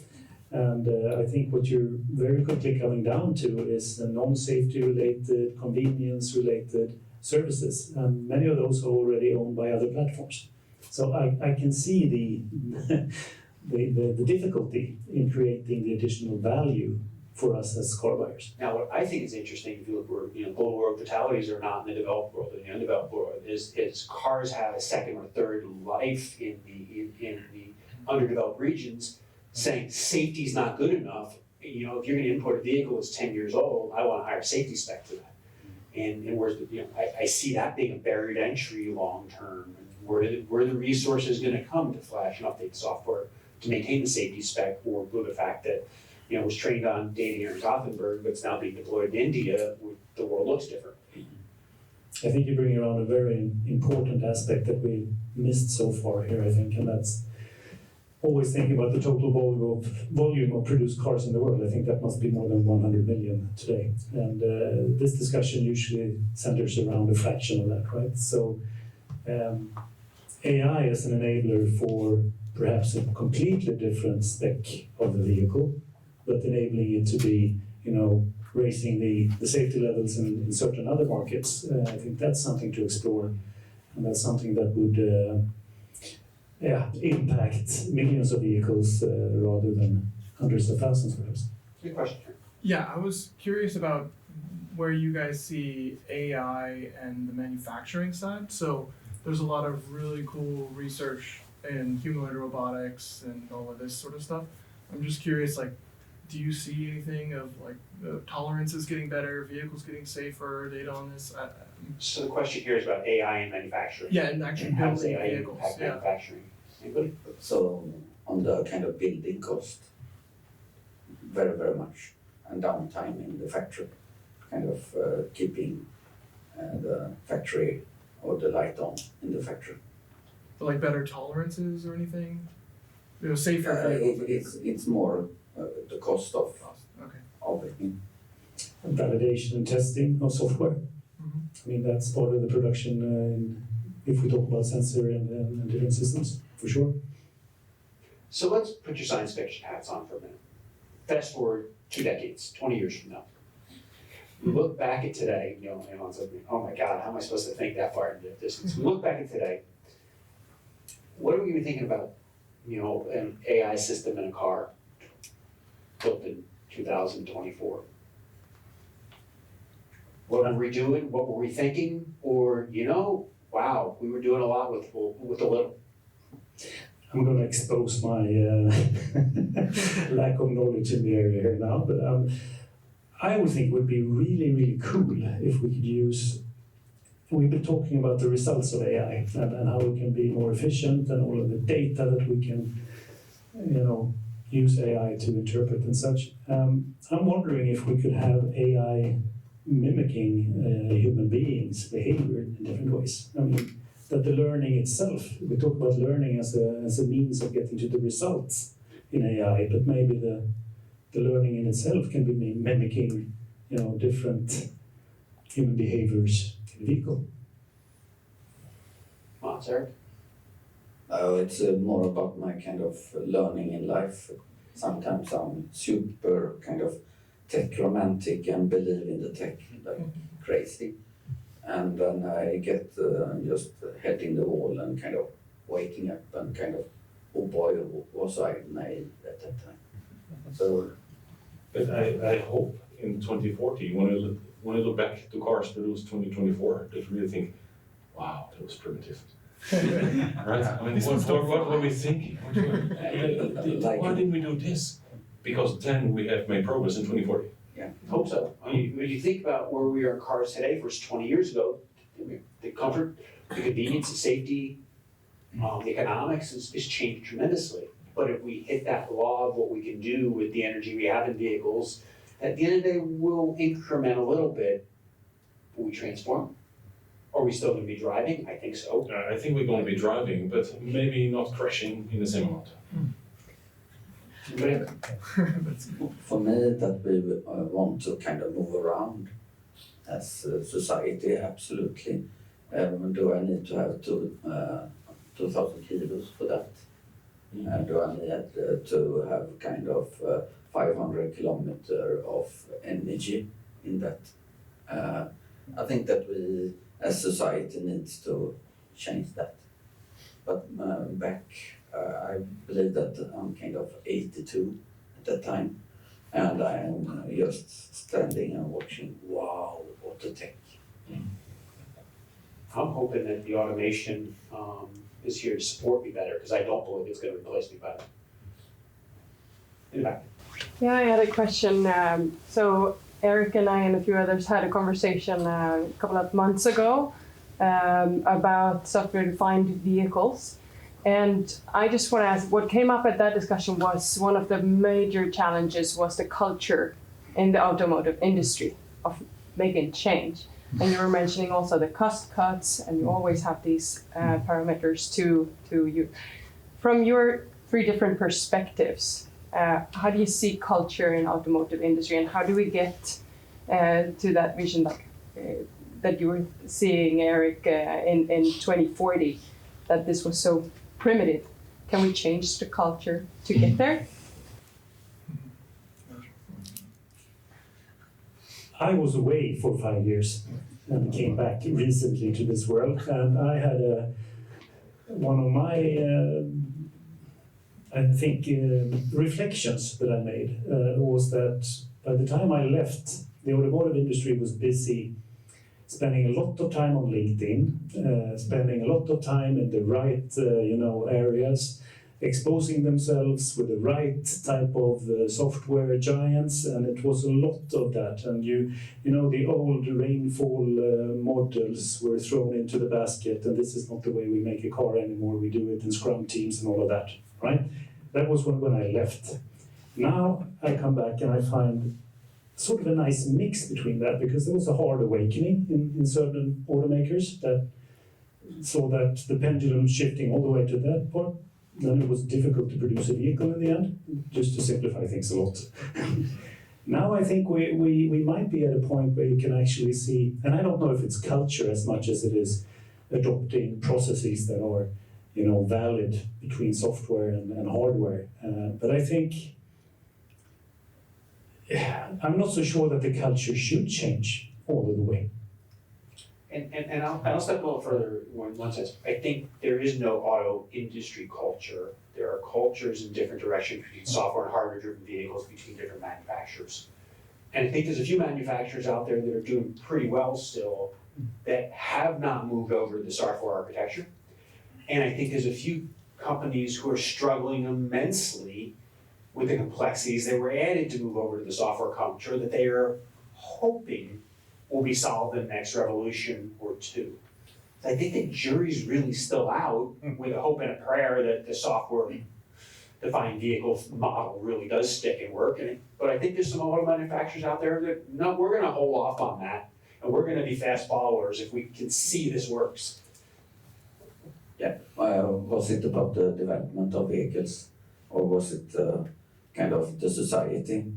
S3: And I think what you're very quickly coming down to is the non-safety related, convenience related services. And many of those are already owned by other platforms. So I can see the difficulty in creating the additional value for us as car buyers.
S1: Now, what I think is interesting, if you look where global world fatalities are not in the developed world, in the undeveloped world, is cars have a second or third life in the underdeveloped regions, saying safety's not good enough. You know, if you're going to import a vehicle that's 10 years old, I want a higher safety spec to that. And where's I see that being a buried entry long term. Where the resources going to come to flash and update software to maintain the safety spec, or the fact that was trained on data here in Gothenburg, but it's now being deployed in India, the world looks different.
S3: I think you bring around a very important aspect that we missed so far here, I think, and that's always thinking about the total volume of produced cars in the world. I think that must be more than 100 million today. And this discussion usually centers around a fraction of that, right? So AI is an enabler for perhaps a completely different spec of the vehicle, but enabling it to be, raising the safety levels in certain other markets. I think that's something to explore, and that's something that would impact millions of vehicles rather than hundreds of thousands, perhaps.
S1: Good question.
S5: Yeah, I was curious about where you guys see AI and the manufacturing side. So there's a lot of really cool research in humanoid robotics and all of this sort of stuff. I'm just curious, do you see anything of tolerances getting better, vehicles getting safer, data on this?
S1: So the question here is about AI and manufacturing.
S5: Yeah, and actually
S1: how does
S5: building
S1: AI
S5: vehicles.
S1: impact
S5: Yeah.
S1: manufacturing? Anybody?
S2: So on the kind of building cost, very, very much, and downtime in the factory, kind of keeping the factory or the light on in the factory.
S5: But better tolerances or anything? Safer vehicles.
S2: It's more the cost of
S5: Okay.
S2: it.
S3: And validation and testing of software.
S5: Mm-hmm.
S3: I mean, that's part of the production if we talk about sensor and different systems, for sure.
S1: So let's put your science fiction hats on for a minute. Fast forward 2 decades, 20 years from now. We look back at today, and it's like, oh my God, how am I supposed to think that far into the distance? We look back at today. What are we going to be thinking about, an AI system in a car built in 2024? What were we doing? What were we thinking? Or, wow, we were doing a lot with a little.
S3: I'm going to expose my lack of knowledge in the area here now, but I would think it would be really, really cool if we could use. We've been talking about the results of AI and how we can be more efficient and all of the data that we can, use AI to interpret and such. I'm wondering if we could have AI mimicking human beings' behavior in different ways. I mean, that the learning itself, we talk about learning as a means of getting to the results in AI, but maybe the learning in itself can be mimicking, different human behaviors in the vehicle.
S1: Eric?
S2: It's more about my kind of learning in life. sometimes I'm super kind of tech romantic and believe in the tech like crazy. And then I get just head in the wall and kind of waking up and kind of, oh boy, was I naive at that time. So,
S4: But I hope in 2040, when I look back to cars produced 2024, that really think, wow, that was primitive. Right? I mean, what were we thinking? Why didn't we do this? Because then we have made progress in 2040.
S1: Hope so. I mean, when you think about where we are in cars today versus 20 years ago, the comfort, the convenience, the safety, the economics is changed tremendously. But if we hit that law of what we can do with the energy we have in vehicles, at the end of the day, we'll increment a little bit. Will we transform? Are we still going to be driving? I think so.
S4: I think we're going to be driving, but maybe not crashing in the same amount.
S2: for me, that we want to kind of move around as a society, absolutely. Do I need to have 2,000 kilos for that? Do I need to have kind of 500 kilometers of energy in that? I think that we, as society, needs to change that. But back, I believe that I'm kind of 82 at that time, and I'm just standing and watching, wow, what a tech.
S1: I'm hoping that the automation is here to support me better, because I don't believe it's going to replace me better. In the back.
S6: Yeah, I had a question. So Eric and I and a few others had a conversation a couple of months ago about software-defined vehicles. And I just want to ask, what came up at that discussion was one of the major challenges was the culture in the automotive industry of making change. And you were mentioning also the cost cuts, and you always have these parameters to you. From your three different perspectives, how do you see culture in automotive industry, and how do we get to that vision that you were seeing, Eric, in 2040, that this was so primitive? Can we change the culture to get there?
S3: I was away for 5 years and came back recently to this world, and I had one of my reflections that I made was that by the time I left, the automotive industry was busy spending a lot of time on LinkedIn, spending a lot of time in the right areas, exposing themselves with the right type of software giants, and it was a lot of that. And the old rainfall models were thrown into the basket, and this is not the way we make a car anymore. We do it in Scrum teams and all of that, right? That was when I left. Now I come back and I find sort of a nice mix between that, because there was a hard awakening in certain automakers that saw that the pendulum shifting all the way to that part. Then it was difficult to produce a vehicle in the end, just to simplify things a lot. Now I think we might be at a point where you can actually see, and I don't know if it's culture as much as it is adopting processes that are valid between software and hardware. But I think, I'm not so sure that the culture should change all of the way.
S1: And I'll step a little further in one sense. I think there is no auto industry culture. There are cultures in different directions between software and hardware-driven vehicles between different manufacturers. And I think there's a few manufacturers out there that are doing pretty well still that have not moved over to the software architecture. And I think there's a few companies who are struggling immensely with the complexities that were added to move over to the software culture that they are hoping will be solved in the next revolution or two. I think the jury's really still out with a hope and a prayer that the software-defined vehicle model really does stick and work. But I think there's some auto manufacturers out there that, no, we're gonna hold off on that, and we're gonna be fast followers if we can see this works.
S2: Yeah, was it about the development of vehicles, or was it kind of the society?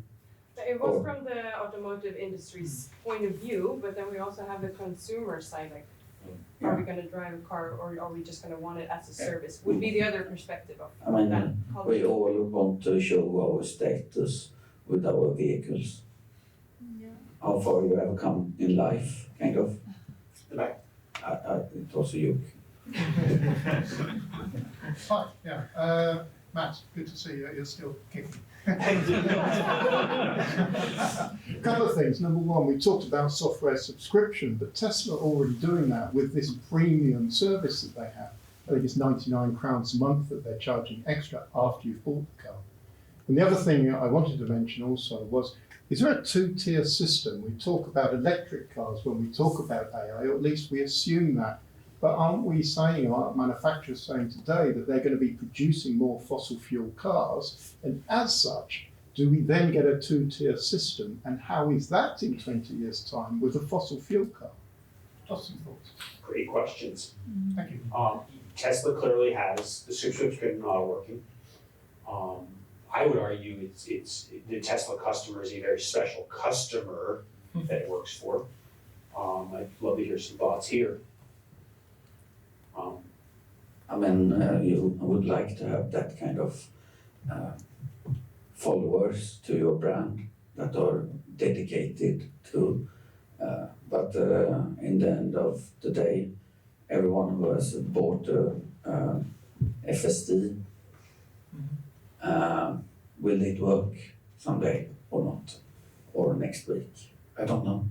S6: It was from the automotive industry's point of view, but then we also have the consumer side, like Are we going to drive a car, or are we just going to want it as a
S2: Yeah.
S6: service? Would be the other perspective of
S2: I mean,
S6: that.
S2: we all want to show our status with our vehicles.
S6: Yeah.
S2: How far you have come in life, kind of.
S1: The back.
S2: It was a joke.
S7: Hi, yeah. Matt, good to see you. You're still kicking. Couple of things. Number one, we talked about software subscription, but Tesla are already doing that with this premium service that they have. I think it's £99 a month that they're charging extra after you've bought the car. And the other thing I wanted to mention also was, is there a two-tier system? We talk about electric cars when we talk about AI, or at least we assume that. But aren't we saying, aren't manufacturers saying today that they're going to be producing more fossil fuel cars? And as such, do we then get a two-tier system? And how is that in 20 years' time with a fossil fuel car? Just some thoughts.
S1: Great questions.
S7: Thank you.
S1: Tesla clearly has the subscription model working. I would argue it's the Tesla customer is a very special customer that it works for. I'd love to hear some thoughts here.
S2: I mean, you would like to have that kind of followers to your brand that are dedicated to, but in the end of the day, everyone who has bought a FSD, will it work someday or not, or next week? I don't know.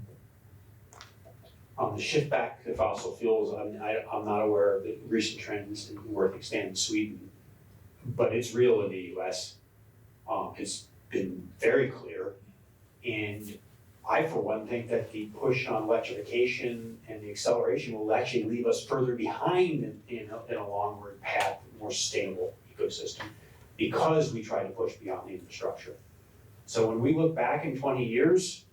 S1: The shift back to fossil fuels, I'm not aware of the recent trends in where things stand in Sweden, but it's real in the US. It's been very clear, and I, for one, think that the push on electrification and the acceleration will actually leave us further behind in a long-word path, more sustainable ecosystem, because we try to push beyond the infrastructure. So when we look back in 20 years,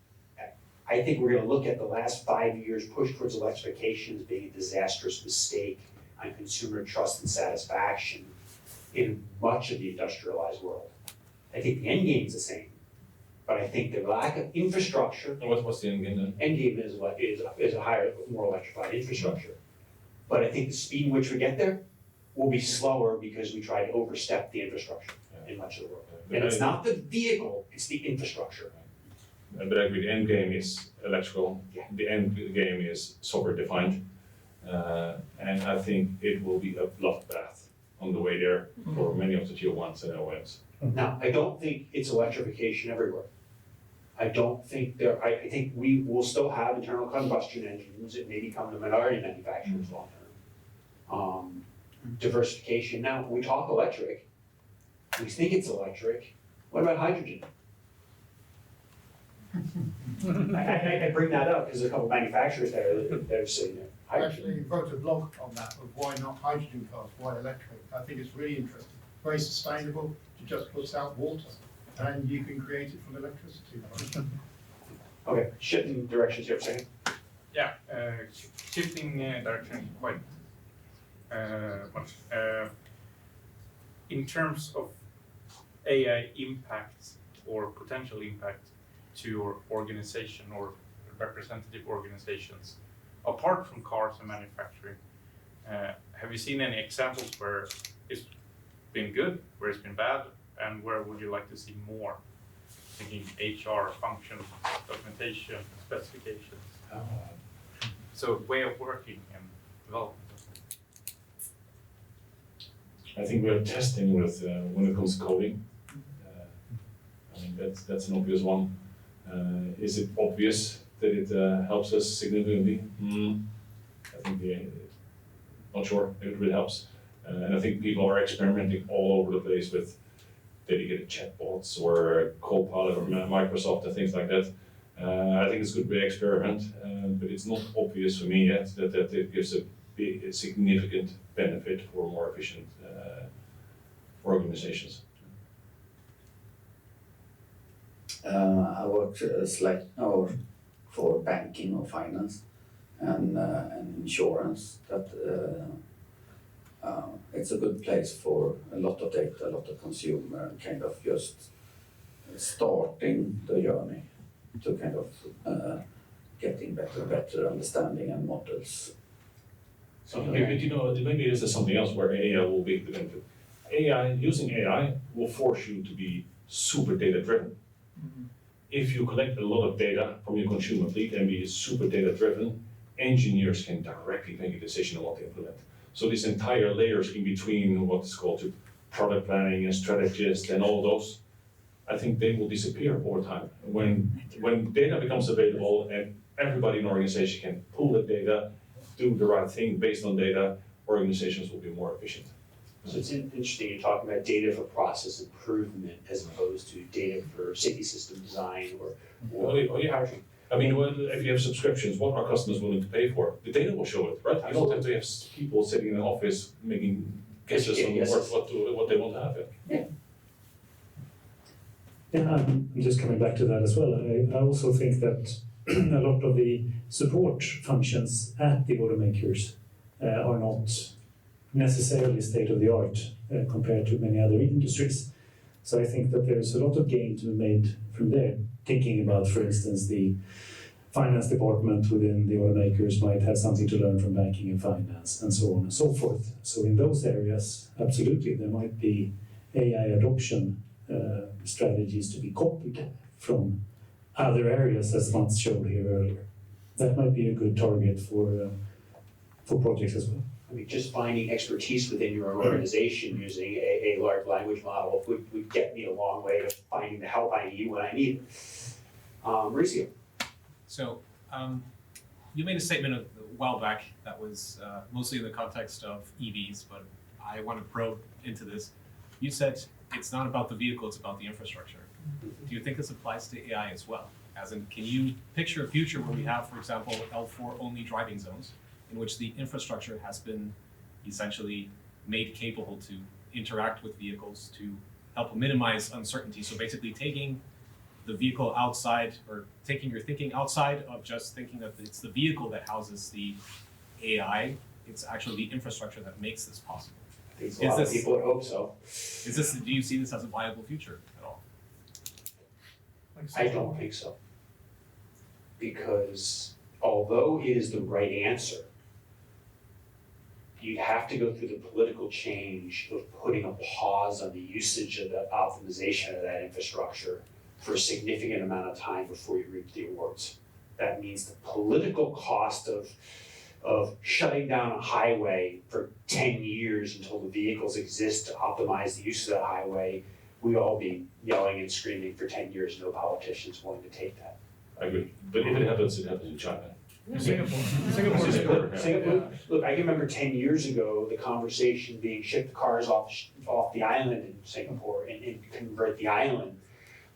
S1: I think we're going to look at the last 5 years push towards electrification as being a disastrous mistake on consumer trust and satisfaction in much of the industrialized world. I think the end game is the same, but I think the lack of infrastructure.
S4: And what's the end game then?
S1: End game is a higher, more electrified infrastructure. But I think the speed in which we get there will be slower because we try to overstep the infrastructure in much of the world. And it's not the vehicle, it's the infrastructure.
S4: But I agree, the end game is electrical.
S1: Yeah.
S4: The end game is software defined. And I think it will be a bloodbath on the way there for many of the tier ones and OEMs.
S1: Now, I don't think it's electrification everywhere. I think we will still have internal combustion engines. It may become the minority manufacturers long term. Diversification. Now, when we talk electric, we think it's electric. What about hydrogen? I bring that up because there's a couple of manufacturers that are saying that
S7: I
S1: hydrogen.
S7: actually wrote a blog on that of why not hydrogen cars, why electric. I think it's really interesting. Very sustainable, it just puts out water and you can create it from electricity.
S1: Okay, shifting directions here for a second.
S8: Yeah, shifting direction quite much. In terms of AI impact or potential impact to your organization or representative organizations, apart from cars and manufacturing, have you seen any examples where it's been good, where it's been bad, and where would you like to see more? Thinking HR, function, documentation, specifications. So way of working and development.
S4: I think we're testing with when it comes to coding. I mean that's an obvious one. Is it obvious that it helps us significantly? I think not sure if it really helps. And I think people are experimenting all over the place with dedicated chatbots or Copilot from Microsoft and things like that. I think it's good to experiment, but it's not obvious for me yet that it gives a significant benefit for more efficient organizations.
S2: I worked for banking or finance and insurance. That it's a good place for a lot of data, a lot of consumer, and kind of just starting the journey to kind of getting better understanding and models
S1: something
S4: Maybe,
S1: like
S4: you know, maybe this is something else where AI will be the benefit. Using AI will force you to be super data driven. If you collect a lot of data from your consumer fleet and be super data driven, engineers can directly make a decision on what to implement. So these entire layers in between what's called product planning and strategist and all those, I think they will disappear over time. When data becomes available and everybody in an organization can pull the data, do the right thing based on data, organizations will be more efficient.
S1: So it's interesting, you're talking about data for process improvement as opposed to data for safety system design or powertrain.
S4: I mean, if you have subscriptions, what are customers willing to pay for? The data will show it, right? You don't have to have people sitting in an office making guesses on what they want to have.
S3: Yeah, I'm just coming back to that as well. I also think that a lot of the support functions at the automakers are not necessarily state-of-the-art compared to many other industries. So I think that there's a lot of gain to be made from there. Thinking about, for instance, the finance department within the automakers might have something to learn from banking and finance and so on and so forth. So in those areas, absolutely, there might be AI adoption strategies to be copied from other areas, as Mats showed here earlier. That might be a good target for projects as well.
S1: I mean, just finding expertise within your own organization using a large language model would get me a long way to finding the help I need when I need it. Mauricio.
S9: So, you made a statement a while back that was mostly in the context of EVs, but I want to probe into this. You said it's not about the vehicle, it's about the infrastructure. Do you think this applies to AI as well? As in, can you picture a future where we have, for example, L4 only driving zones, in which the infrastructure has been essentially made capable to interact with vehicles to help minimize uncertainty? So basically taking the vehicle outside, or taking your thinking outside of just thinking that it's the vehicle that houses the AI, it's actually the infrastructure that makes this possible.
S1: I think a lot of people would hope so.
S9: Do you see this as a viable future at all?
S1: I don't think so. Because although it is the right answer, you'd have to go through the political change of putting a pause on the usage of the optimization of that infrastructure for a significant amount of time before you reap the rewards. That means the political cost of shutting down a highway for 10 years until the vehicles exist to optimize the use of that highway, we'd all be yelling and screaming for 10 years, no politician's willing to take that.
S4: I agree. But if it happens in China.
S1: Singapore. Look, I can remember 10 years ago, the conversation being ship the cars off the island in Singapore and convert the island.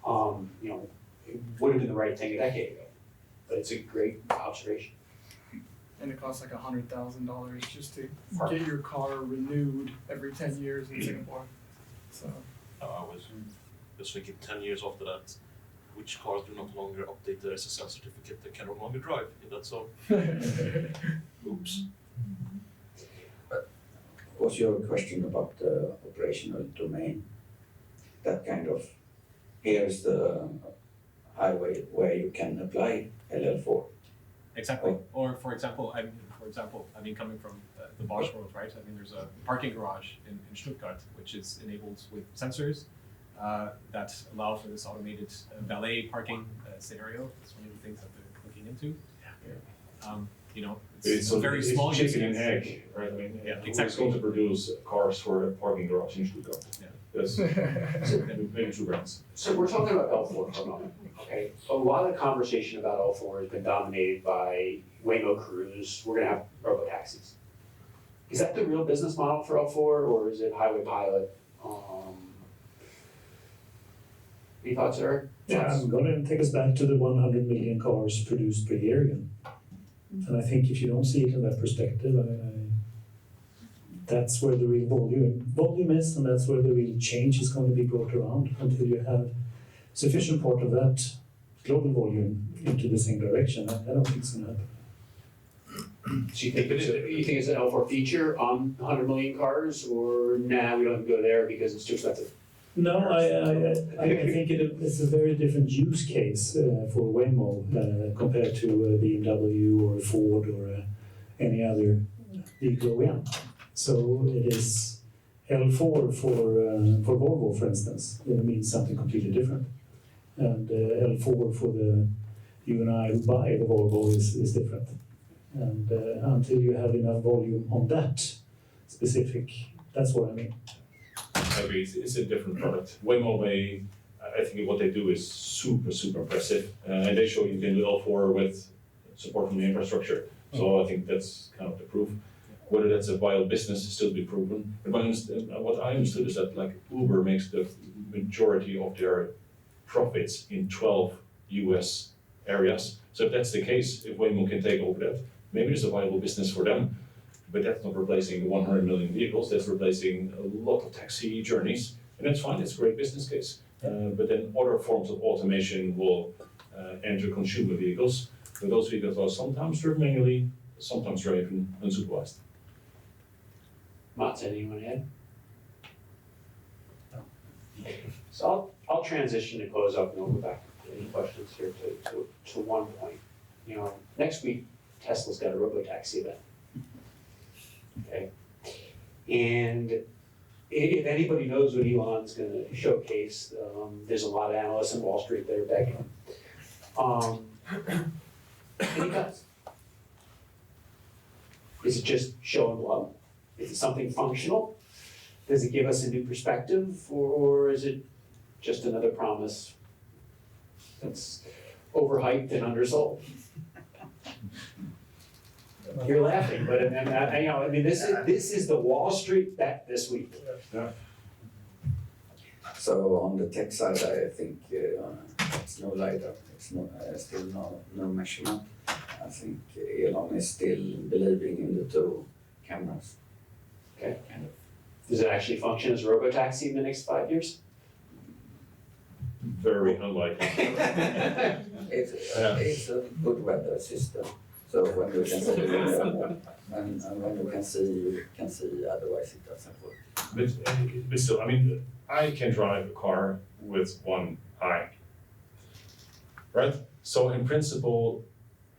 S1: It would have been the right thing a decade ago. But it's a great observation.
S5: And it costs like $100,000 just to get your car renewed every 10 years in Singapore. So
S10: I was just thinking 10 years after that, which cars do not longer update their SSL certificate, they can no longer drive. Is that so? Oops.
S2: Was your question about the operational domain? That kind of, here's the highway where you can apply LL4.
S9: Exactly. Or for example, coming from the Bosch world, right? I mean, there's a parking garage in Stuttgart, which is enabled with sensors that allow for this automated valet parking scenario. That's one of the things that they're looking into. It's a very small use
S4: chicken and
S9: case.
S4: egg, right? I mean,
S9: Yeah,
S4: who's
S9: exactly.
S4: going to produce cars for a parking garage in Stuttgart?
S9: Yeah.
S4: That's maybe 2 brands.
S1: So we're talking about L4 for a moment, okay? A lot of the conversation about L4 has been dominated by Waymo Cruise. We're gonna have robotaxis. Is that the real business model for L4, or is it highway pilot? Any thoughts, Eric?
S3: Yeah, I'm going to take us back to the 100 million cars produced per year again. And I think if you don't see it in that perspective, that's where the real volume is, and that's where the real change is going to be brought around until you have sufficient part of that global volume into the same direction. I don't think it's going to happen.
S1: So you think it's an L4 feature on 100 million cars, or nah, we don't have to go there because it's too expensive?
S3: No, I think it's a very different use case for Waymo compared to BMW or Ford or any other vehicle OEM. So it is L4 for Volvo, for instance, it means something completely different. And L4 for you and I who buy the Volvo is different. And until you have enough volume on that specific, that's what I mean.
S4: I agree, it's a different product. Waymo, I think what they do is super, super impressive. And they show you can do L4 with support from the infrastructure. So I think that's kind of the proof. Whether that's a viable business is still to be proven. But what I understood is that like Uber makes the majority of their profits in 12 US areas. So if that's the case, if Waymo can take over that, maybe it's a viable business for them. But that's not replacing 100 million vehicles, that's replacing a lot of taxi journeys. And that's fine, it's a great business case. But then other forms of automation will enter consumer vehicles. But those vehicles are sometimes driven manually, sometimes driven unsupervised.
S1: Mats, anything you want to add? No. So I'll transition to close up and we'll go back to any questions here to one point. You know, next week, Tesla's got a robotaxi event. Okay. And if anybody knows what Elon's going to showcase, there's a lot of analysts in Wall Street that are begging. And he does. Is it just show and love? Is it something functional? Does it give us a new perspective, or is it just another promise that's overhyped and undersold? You're laughing, but I mean, this is the Wall Street bet this week.
S4: Yeah.
S2: So on the tech side, I think it's no LiDAR, it's still no measurement. I think Elon is still believing in the two cameras.
S1: Okay. Does it actually function as a robotaxi in the next 5 years?
S4: Very unlikely.
S2: It's a good weather system. So when you can see the weather, and when you can see, otherwise it doesn't work.
S4: But still, I mean, I can drive a car with one eye, right? So in principle,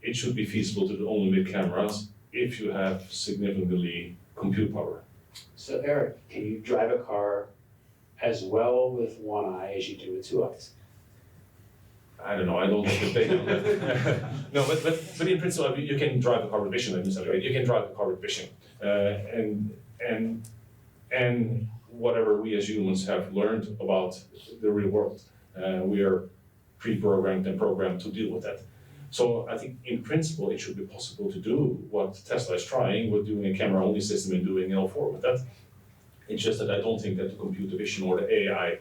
S4: it should be feasible to do only with cameras if you have significantly compute power.
S1: So Eric, can you drive a car as well with one eye as you do with two eyes?
S4: I don't know, I don't have the data on that. No, but in principle, you can drive a car with vision, right? You can drive a car with vision. And whatever we as humans have learned about the real world, we are pre-programmed and programmed to deal with that. So I think in principle, it should be possible to do what Tesla is trying with doing a camera-only system and doing L4 with that. It's just that I don't think that the computer vision or the AI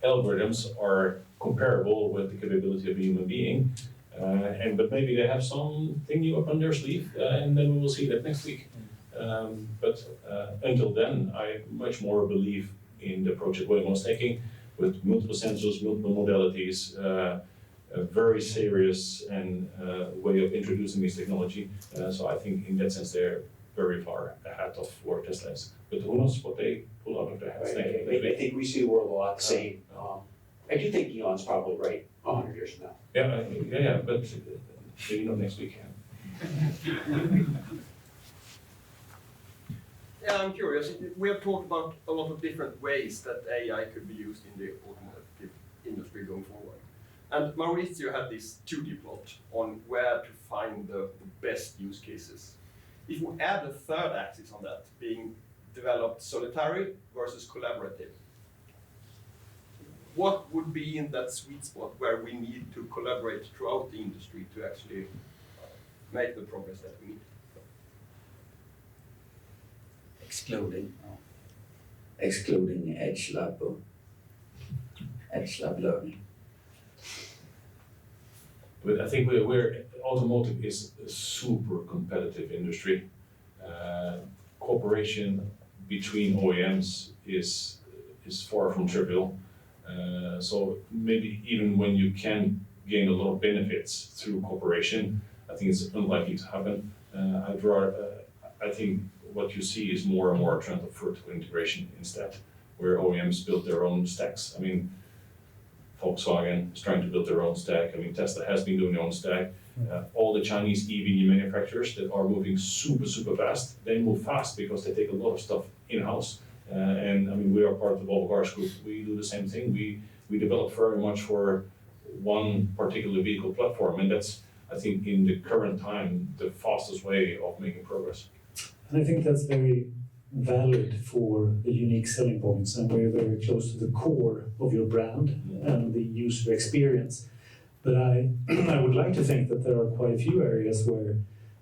S4: algorithms are comparable with the capability of a human being. But maybe they have something new up on their sleeve, and then we will see that next week. But until then, I much more believe in the approach that Waymo is taking with multiple sensors, multiple modalities, a very serious and way of introducing this technology. So I think in that sense they're very far ahead of where Tesla is. But who knows what they pull out of their heads next
S1: I
S4: week.
S1: think we see the world a lot the same. I do think Elon's probably right 100 years from now.
S4: Yeah, but maybe not next week.
S11: Yeah, I'm curious. We have talked about a lot of different ways that AI could be used in the automotive industry going forward. And Maurizio had this 2D plot on where to find the best use cases. If we add a third axis on that, being developed solitary versus collaborative, what would be in that sweet spot where we need to collaborate throughout the industry to actually make the progress that we need?
S2: Excluding edge lab learning.
S4: But I think automotive is a super competitive industry. Cooperation between OEMs is far from trivial. So maybe even when you can gain a lot of benefits through cooperation, I think it's unlikely to happen. I think what you see is more and more a trend of vertical integration instead, where OEMs build their own stacks. I mean, Volkswagen is trying to build their own stack. I mean, Tesla has been doing their own stack. All the Chinese EV manufacturers that are moving super fast, they move fast because they take a lot of stuff in-house. And I mean, we are part of the Volvo Cars Group. We do the same thing. We develop very much for one particular vehicle platform, and that's, I think, in the current time, the fastest way of making progress.
S3: And I think that's very valid for the unique selling points, and we're very close to the core of your brand and the user experience. But I would like to think that there are quite a few areas where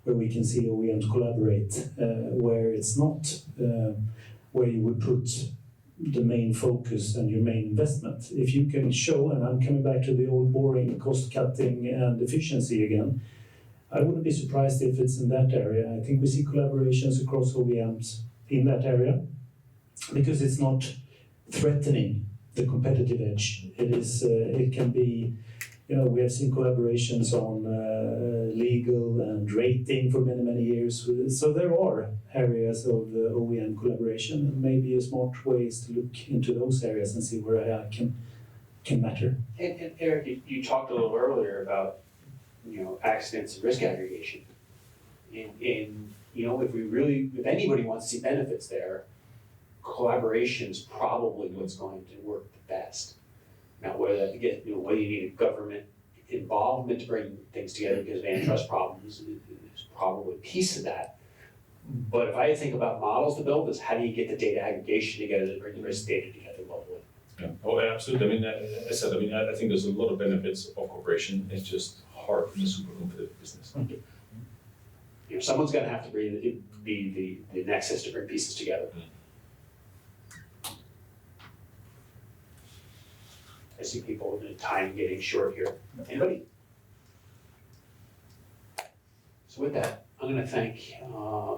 S3: we can see OEMs collaborate, where it's not where you would put the main focus and your main investment. If you can show, and I'm coming back to the old boring cost cutting and efficiency again, I wouldn't be surprised if it's in that area. I think we see collaborations across OEMs in that area because it's not threatening the competitive edge. It can be, we have seen collaborations on legal and rating for many years. So there are areas of OEM collaboration, and maybe a smart way is to look into those areas and see where AI can matter.
S1: And Eric, you talked a little earlier about, accidents and risk aggregation. And if anybody wants to see benefits there, collaboration is probably what's going to work the best. Now, whether you need a government involvement to bring things together because of antitrust problems is probably a piece of that. But if I think about models to build, is how do you get the data aggregation together to bring the risk data together globally?
S4: Yeah. Oh, absolutely. I mean, as I said, I think there's a lot of benefits of cooperation. It's just hard in a super competitive business.
S1: Someone's going to have to be the nexus to bring pieces together. I see people in time getting short here. Anybody? So with that, I'm going to thank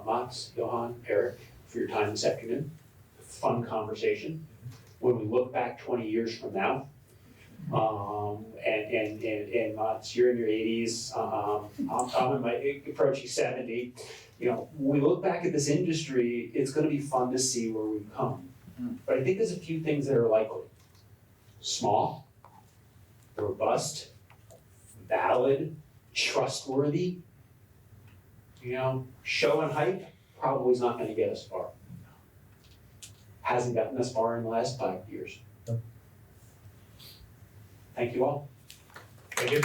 S1: Mats, Johan, Eric for your time this afternoon. Fun conversation. When we look back 20 years from now, and Mats, you're in your 80s, I'm in my approaching 70. When we look back at this industry, it's going to be fun to see where we've come. But I think there's a few things that are likely. Small, robust, valid, trustworthy. Show and hype probably is not going to get us far. Hasn't gotten us far in the last 5 years. Thank you all.
S4: Thank you.